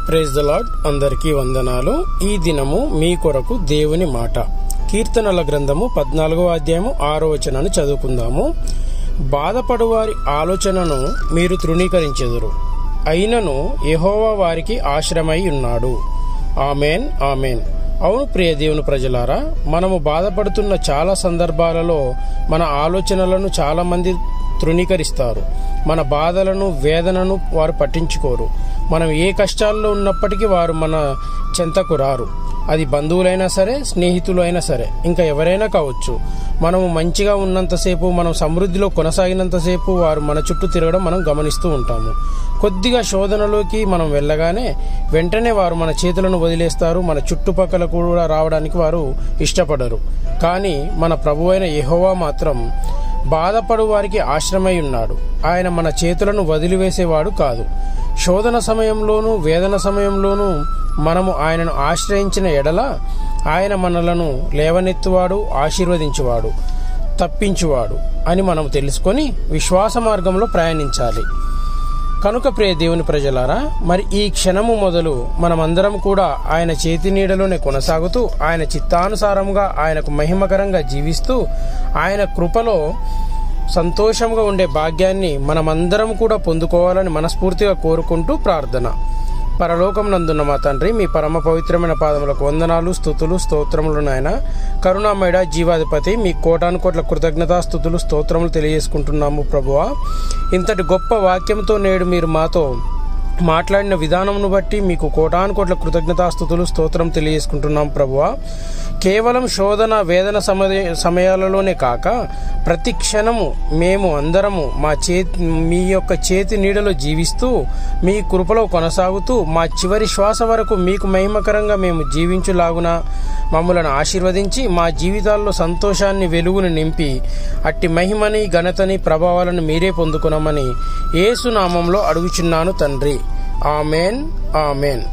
Praise the lord. అందరికీ వందనాలు. ఈ దినము మీ కొరకు దేవుని మాట. కీర్తనల గ్రంథము 14వ అధ్యాయము 6వ వచనాన్ని చదువుకుందాము. బాధపడువారి ఆలోచనను మీరు తృణీకరించెదరు, అయినను యెహోవా వారికి ఆశ్రమై ఉన్నాడు. Amen, amen. అవును ప్రియ దేవుని ప్రజలారా, మనము బాధపడుతున్న చాలా సందర్భాలలో మన ఆలోచనలను చాలా మంది తృణీకరిస్తారు. మన బాధలను, వేదనను వారు పట్టించుకోరు. మనం ఏ కష్టాల్లో ఉన్నప్పటికీ వారు మన చెంతకు రారు. అది బంధువులైనా సరే, స్నేహితులు అయినా సరే, ఇంకా ఎవరైనా కావచ్చు. మనము మంచిగా ఉన్నంతసేపు, మనం సమృద్ధిలో కొనసాగినంతసేపు వారు మన చుట్టూ తిరగడం మనం గమనిస్తూ ఉంటాము. కొద్దిగా శోధనలోకి మనం వెళ్ళగానే వెంటనే వారు మన చేతులను వదిలేస్తారు. మన చుట్టుపక్కల కూడా రావడానికి వారు ఇష్టపడరు. కానీ మన ప్రభువైన యెహోవా మాత్రం బాధపడు వారికి ఆశ్రమై ఉన్నాడు. ఆయన మన చేతులను వదిలివేసేవాడు కాదు. శోధన సమయంలోనూ, వేదన సమయంలోనూ మనము ఆయనను ఆశ్రయించిన ఎడల ఆయన మనలను లేవనెత్తువాడు, ఆశీర్వదించువాడు, తప్పించువాడు అని మనం తెలుసుకొని విశ్వాస మార్గంలో ప్రయాణించాలి. కనుక ప్రియ దేవుని ప్రజలారా, మరి ఈ క్షణము మొదలు మనమందరం కూడా ఆయన చేతి నీడలోనే కొనసాగుతూ, ఆయన చిత్తానుసారంగా, ఆయనకు మహిమకరంగా జీవిస్తూ, ఆయన కృపలో సంతోషంగా ఉండే భాగ్యాన్ని మనమందరం కూడా పొందుకోవాలని మనస్ఫూర్తిగా కోరుకుంటూ ప్రార్థన. పరలోకమునందున్న మా తండ్రి, మీ పరమ పవిత్రమైన పాదములకు వందనాలు, స్తుతులు, స్తోత్రములు నాయన. కరుణామయుడ, జీవాధిపతి, మీ కోటాను కోట్ల కృతజ్ఞతా స్తుతులు, స్తోత్రములు తెలియజేసుకుంటున్నాము ప్రభువా. ఇంతటి గొప్ప వాక్యంతో నేడు మీరు మాతో మాట్లాడిన విధానమును బట్టి మీకు కోటాను కోట్ల కృతజ్ఞతాస్తుతులు, స్తోత్రం తెలియజేసుకుంటున్నాం ప్రభువా. కేవలం శోధన, వేదన సమయాలలోనే కాక ప్రతి క్షణము మేము అందరము మీ యొక్క చేతి నీడలో జీవిస్తూ, మీ కృపలో కొనసాగుతూ, మా చివరి శ్వాస వరకు మీకు మహిమకరంగా మేము జీవించులాగున మమ్మలను ఆశీర్వదించి, మా జీవితాల్లో సంతోషాన్ని, వెలుగుని నింపి, అట్టి మహిమని, ఘనతని, ప్రభావాలను మీరే పొందుకున్నామని యేసు నామంలో అడుగుచున్నాను తండ్రి. Amen, amen.